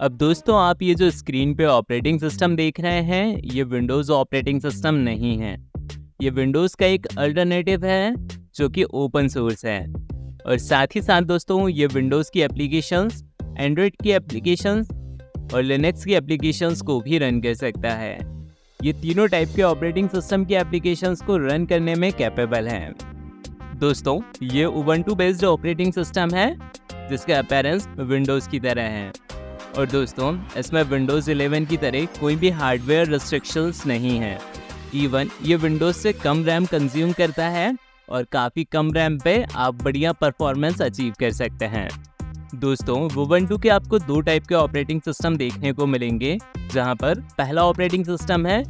अब दोस्तों आप ये जो स्क्रीन पे ऑपरेटिंग सिस्टम देख रहे हैं ये विंडोज़ ऑपरेटिंग सिस्टम नहीं है। ये विंडोज़ का एक अल्टरनेटिव है जो कि ओपन सोर्स है। और साथ ही साथ दोस्तों ये विंडोज़ की एप्लीकेशंस, एंड्रॉयड की एप्लीकेशंस और लिनक्स की एप्लीकेशंस को भी रन कर सकता है। ये तीनों टाइप के ऑपरेटिंग सिस्टम की एप्लीकेशंस को रन करने में कैपेबल हैं। दोस्तों ये उबंटू बेस्ड ऑपरेटिंग सिस्टम है जिसका अपीयरेंस विंडोज़ की तरह है। और दोस्तों इसमें विंडोज़ 11 की तरह कोई भी हार्डवेयर रिस्ट्रिक्शंस नहीं है। इवन ये विंडोज़ से कम रैम कंज्यूम करता है और काफ़ी कम रैम पे आप बढ़िया परफॉर्मेंस अचीव कर सकते हैं। दोस्तों उबंटू के आपको दो टाइप के ऑपरेटिंग सिस्टम देखने को मिलेंगे, जहां पर पहला ऑपरेटिंग सिस्टम है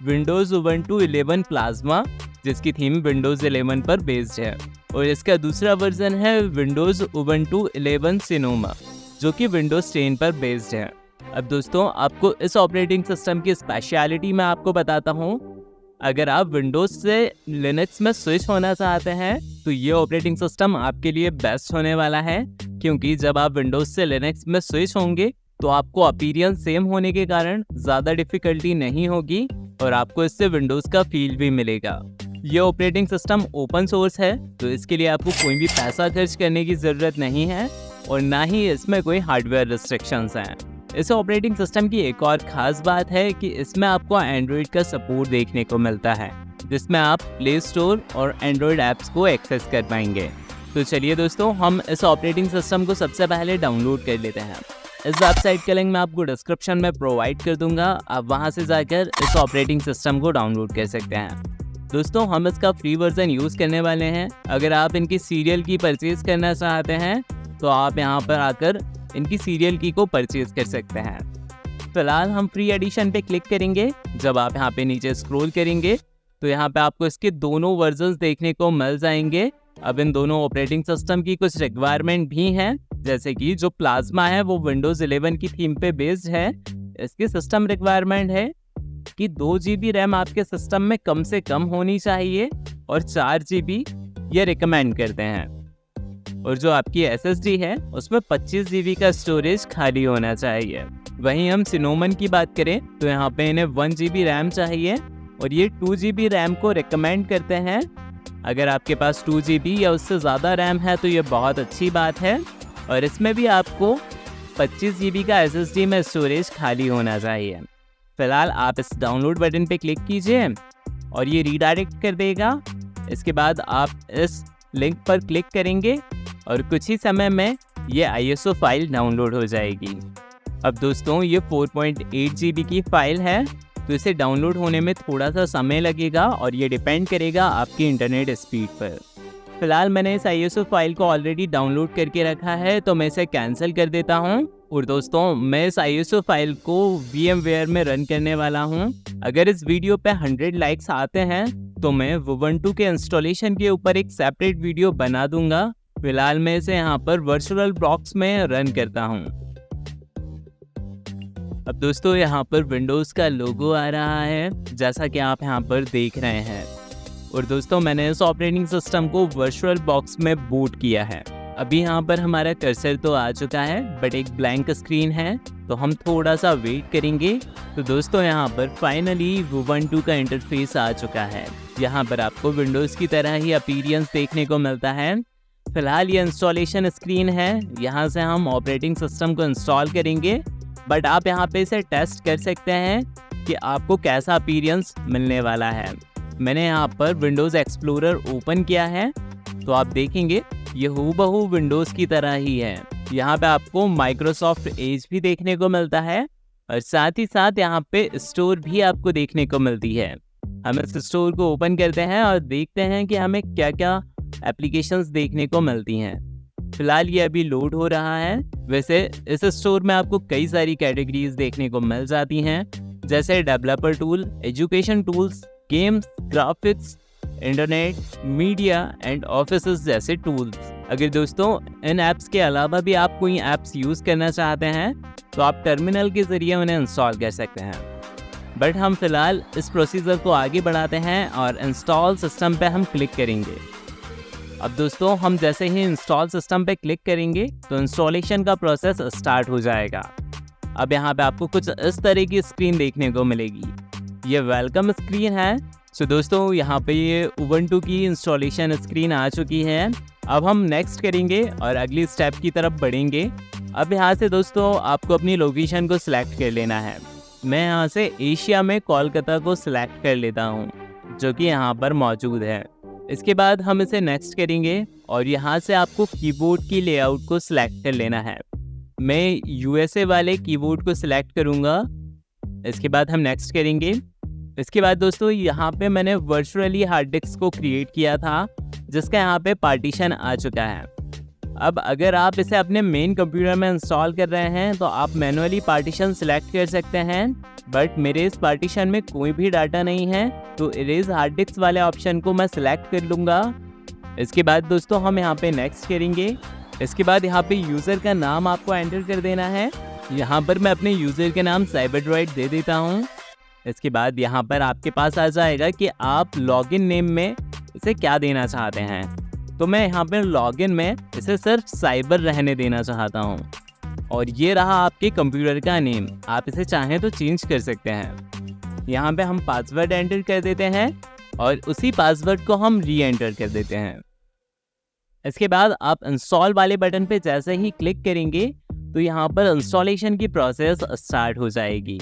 विंडोज़ उबंटू 11 प्लाज्मा जिसकी थीम विंडोज़ 11 पर बेस्ड है, और इसका दूसरा वर्जन है विंडोज़ उबंटू 11 सिनोमा जो कि विंडोज़ 10 पर बेस्ड है। अब दोस्तों आपको इस ऑपरेटिंग सिस्टम की स्पेशलिटी मैं आपको बताता हूँ। अगर आप विंडोज़ से लिनक्स में स्विच होना चाहते हैं तो ये ऑपरेटिंग सिस्टम आपके लिए बेस्ट होने वाला है, क्योंकि जब आप विंडोज़ से लिनक्स में स्विच होंगे तो आपको अपीयरेंस सेम होने के कारण ज़्यादा डिफ़िकल्टी नहीं होगी और आपको इससे विंडोज़ का फील भी मिलेगा। ये ऑपरेटिंग सिस्टम ओपन सोर्स है तो इसके लिए आपको कोई भी पैसा खर्च करने की ज़रूरत नहीं है और ना ही इसमें कोई हार्डवेयर रिस्ट्रिक्शंस हैं। इस ऑपरेटिंग सिस्टम की एक और ख़ास बात है कि इसमें आपको एंड्रॉयड का सपोर्ट देखने को मिलता है, जिसमें आप प्ले स्टोर और एंड्रॉयड ऐप्स को एक्सेस कर पाएंगे। तो चलिए दोस्तों हम इस ऑपरेटिंग सिस्टम को सबसे पहले डाउनलोड कर लेते हैं। इस वेबसाइट का लिंक मैं आपको डिस्क्रिप्शन में प्रोवाइड कर दूंगा, आप वहां से जाकर इस ऑपरेटिंग सिस्टम को डाउनलोड कर सकते हैं। दोस्तों हम इसका फ्री वर्जन यूज़ करने वाले हैं। अगर आप इनकी सीरियल की परचेज़ करना चाहते हैं तो आप यहां पर आकर इनकी सीरियल की को परचेज़ कर सकते हैं। फिलहाल हम फ्री एडिशन पे क्लिक करेंगे। जब आप यहां पे नीचे स्क्रॉल करेंगे तो यहां पे आपको इसके दोनों वर्जन्स देखने को मिल जाएंगे। अब इन दोनों ऑपरेटिंग सिस्टम की कुछ रिक्वायरमेंट भी हैं, जैसे कि जो प्लाज्मा है वो विंडोज़ 11 की थीम पे बेस्ड है। इसकी सिस्टम रिक्वायरमेंट है कि 2 GB रैम आपके सिस्टम में कम से कम होनी चाहिए और 4 GB ये रिकमेंड करते हैं। और जो आपकी SSD है उसमें 25 GB का स्टोरेज खाली होना चाहिए। वहीं हम सिनोमन की बात करें तो यहाँ पे इन्हें 1 GB रैम चाहिए और ये 2 GB रैम को रिकमेंड करते हैं। अगर आपके पास 2 GB या उससे ज़्यादा रैम है तो ये बहुत अच्छी बात है, और इसमें भी आपको 25 GB का SSD में स्टोरेज खाली होना चाहिए। फिलहाल आप इस डाउनलोड बटन पे क्लिक कीजिए और ये रीडायरेक्ट कर देगा। इसके बाद आप इस लिंक पर क्लिक करेंगे और कुछ ही समय में ये ISO फाइल डाउनलोड हो जाएगी। अब दोस्तों ये 4.8 GB की फ़ाइल है तो इसे डाउनलोड होने में थोड़ा सा समय लगेगा और ये डिपेंड करेगा आपकी इंटरनेट स्पीड पर। फिलहाल मैंने इस ISO फाइल को ऑलरेडी डाउनलोड करके रखा है तो मैं इसे कैंसिल कर देता हूँ। और दोस्तों मैं इस ISO फाइल को VMware में रन करने वाला हूँ। अगर इस वीडियो पे 100 लाइक्स आते हैं तो मैं उबंटू के इंस्टॉलेशन के ऊपर एक सेपरेट वीडियो बना दूंगा। फिलहाल मैं इसे यहाँ पर वर्चुअल बॉक्स में रन करता हूँ। अब दोस्तों यहाँ पर विंडोज़ का लोगो आ रहा है जैसा कि आप यहाँ पर देख रहे हैं। और दोस्तों मैंने इस ऑपरेटिंग सिस्टम को वर्चुअल बॉक्स में बूट किया है। अभी यहाँ पर हमारा कर्सर तो आ चुका है बट एक ब्लैंक स्क्रीन है तो हम थोड़ा सा वेट करेंगे। तो दोस्तों यहाँ पर फाइनली उबंटू का इंटरफेस आ चुका है। यहाँ पर आपको विंडोज़ की तरह ही अपीयरेंस देखने को मिलता है। फिलहाल ये इंस्टॉलेशन स्क्रीन है, यहाँ से हम ऑपरेटिंग सिस्टम को इंस्टॉल करेंगे, बट आप यहाँ पे इसे टेस्ट कर सकते हैं कि आपको कैसा अपीयरेंस मिलने वाला है। मैंने यहाँ पर विंडोज़ एक्सप्लोरर ओपन किया है तो आप देखेंगे ये हूबहू विंडोज़ की तरह ही है। यहाँ पे आपको माइक्रोसॉफ्ट एज भी देखने को मिलता है और साथ ही साथ यहाँ पे स्टोर भी आपको देखने को मिलती है। हम इस स्टोर को ओपन करते हैं और देखते हैं कि हमें क्या क्या एप्लीकेशंस देखने को मिलती हैं। फिलहाल ये अभी लोड हो रहा है। वैसे इस स्टोर में आपको कई सारी कैटेगरीज देखने को मिल जाती हैं, जैसे developer tool, education tools, games, graphics, internet, media and offices जैसे टूल्स। अगर दोस्तों इन ऐप्स के अलावा भी आप कोई ऐप्स यूज़ करना चाहते हैं तो आप टर्मिनल के ज़रिए उन्हें इंस्टॉल कर सकते हैं। बट हम फिलहाल इस प्रोसीजर को आगे बढ़ाते हैं और इंस्टॉल सिस्टम पे हम क्लिक करेंगे। अब दोस्तों हम जैसे ही इंस्टॉल सिस्टम पे क्लिक करेंगे तो इंस्टॉलेशन का प्रोसेस स्टार्ट हो जाएगा। अब यहाँ पे आपको कुछ इस तरह की स्क्रीन देखने को मिलेगी। ये वेलकम स्क्रीन है। सो दोस्तों यहाँ पे ये उबंटू की इंस्टॉलेशन स्क्रीन आ चुकी है। अब हम नेक्स्ट करेंगे और अगली स्टेप की तरफ बढ़ेंगे। अब यहाँ से दोस्तों आपको अपनी लोकेशन को सिलेक्ट कर लेना है। मैं यहाँ से एशिया में कोलकाता को सिलेक्ट कर लेता हूँ, जो कि यहाँ पर मौजूद है। इसके बाद हम इसे नेक्स्ट करेंगे और यहाँ से आपको कीबोर्ड की लेआउट को सिलेक्ट कर लेना है। मैं यूएसए वाले कीबोर्ड को सिलेक्ट करूँगा। इसके बाद हम नेक्स्ट करेंगे। इसके बाद दोस्तों यहाँ पे मैंने वर्चुअली हार्ड डिस्क को क्रिएट किया था, जिसका यहाँ पे पार्टीशन आ चुका है। अब अगर आप इसे अपने मेन कंप्यूटर में इंस्टॉल कर रहे हैं तो आप मैनुअली पार्टीशन सिलेक्ट कर सकते हैं, बट मेरे इस पार्टीशन में कोई भी डाटा नहीं है, तो इरेज हार्ड डिस्क वाले ऑप्शन को मैं सिलेक्ट कर लूँगा। इसके बाद दोस्तों हम यहाँ पे नेक्स्ट करेंगे। इसके बाद यहाँ पे यूज़र का नाम आपको एंटर कर देना है। यहाँ पर मैं अपने यूज़र के नाम साइबरड्रॉइड दे देता हूँ। इसके बाद यहाँ पर आपके पास आ जाएगा कि आप लॉगिन नेम में इसे क्या देना चाहते हैं। तो मैं यहाँ पर लॉगिन में इसे सिर्फ साइबर रहने देना चाहता हूँ। और ये रहा आपके कंप्यूटर का नेम। आप इसे चाहें तो चेंज कर सकते हैं। यहाँ पे हम पासवर्ड एंटर कर देते हैं और उसी पासवर्ड को हम री एंटर कर देते हैं। इसके बाद आप इंस्टॉल वाले बटन पे जैसे ही क्लिक करेंगे तो यहाँ पर इंस्टॉलेशन की प्रोसेस स्टार्ट हो जाएगी।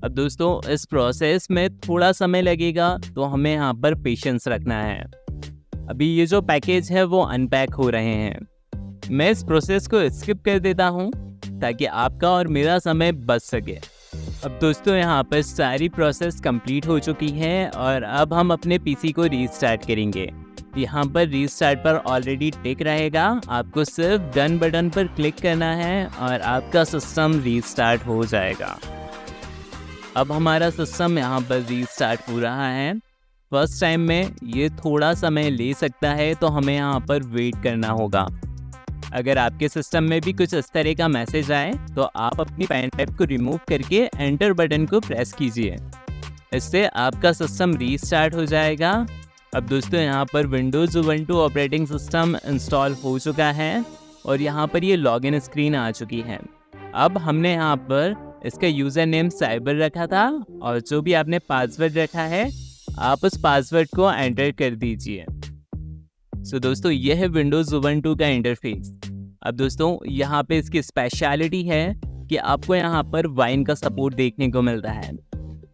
अब दोस्तों इस प्रोसेस में थोड़ा समय लगेगा, तो हमें यहाँ पर पेशेंस रखना है। अभी ये जो पैकेज है वो अनपैक हो रहे हैं। मैं इस प्रोसेस को स्किप कर देता हूँ ताकि आपका और मेरा समय बच सके। अब दोस्तों यहाँ पर सारी प्रोसेस कंप्लीट हो चुकी है और अब हम अपने पीसी को रीस्टार्ट करेंगे। यहाँ पर रीस्टार्ट पर ऑलरेडी टिक रहेगा। आपको सिर्फ डन बटन पर क्लिक करना है और आपका सिस्टम रीस्टार्ट हो जाएगा। अब हमारा सिस्टम यहाँ पर रीस्टार्ट हो रहा है। फर्स्ट टाइम में ये थोड़ा समय ले सकता है, तो हमें यहाँ पर वेट करना होगा। अगर आपके सिस्टम में भी कुछ इस तरह का मैसेज आए तो आप अपनी पेन ड्राइव को रिमूव करके एंटर बटन को प्रेस कीजिए। इससे आपका सिस्टम रीस्टार्ट हो जाएगा। अब दोस्तों यहाँ पर Windows Ubuntu operating system install हो चुका है और यहाँ पर ये लॉगिन स्क्रीन आ चुकी है। अब हमने यहाँ पर इसका यूज़र नेम साइबर रखा था और जो भी आपने पासवर्ड रखा है आप उस पासवर्ड को एंटर कर दीजिए। सो दोस्तों यह है विंडोज़ उबंटू का इंटरफेस। अब दोस्तों यहाँ पे इसकी स्पेशलिटी है कि आपको यहाँ पर वाइन का सपोर्ट देखने को मिलता है।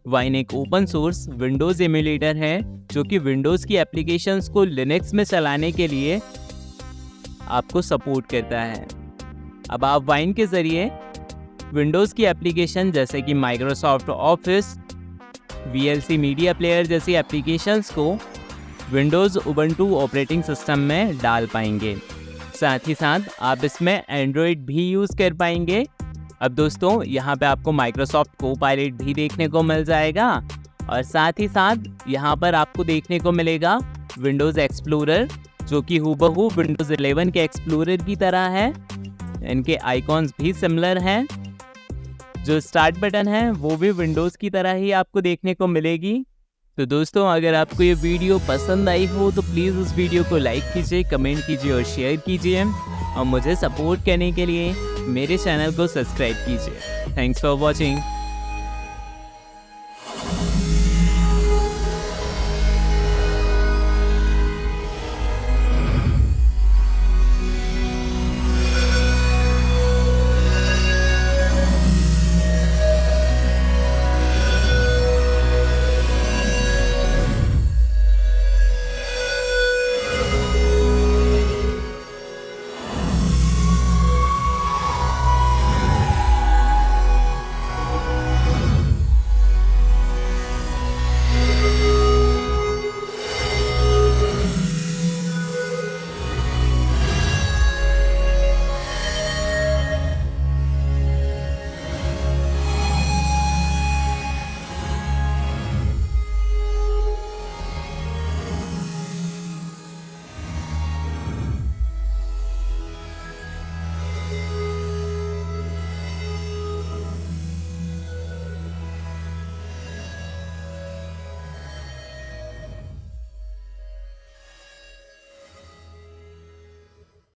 वाइन एक ओपन सोर्स विंडोज़ एमुलेटर है जो कि विंडोज़ की एप्लीकेशंस को लिनक्स में चलाने के लिए आपको सपोर्ट करता है। अब आप वाइन के ज़रिए विंडोज़ की एप्लीकेशन जैसे कि Microsoft office, VLC media player जैसी एप्लीकेशंस को विंडोज़ उबंटू ऑपरेटिंग सिस्टम में डाल पाएंगे। साथ ही साथ आप इसमें एंड्रॉयड भी यूज़ कर पाएंगे। अब दोस्तों यहाँ पे आपको माइक्रोसॉफ्ट कोपायलट भी देखने को मिल जाएगा और साथ ही साथ यहाँ पर आपको देखने को मिलेगा विंडोज़ एक्सप्लोरर, जो कि हूबहू विंडोज़ 11 के एक्सप्लोरर की तरह है। इनके आइकॉन्स भी सिमिलर हैं। जो स्टार्ट बटन है वो भी विंडोज़ की तरह ही आपको देखने को मिलेगी। तो दोस्तों अगर आपको ये वीडियो पसंद आई हो तो प्लीज़ इस वीडियो को लाइक कीजिए, कमेंट कीजिए और शेयर कीजिए और मुझे सपोर्ट करने के लिए मेरे चैनल को सब्सक्राइब कीजिए। Thanks for watching.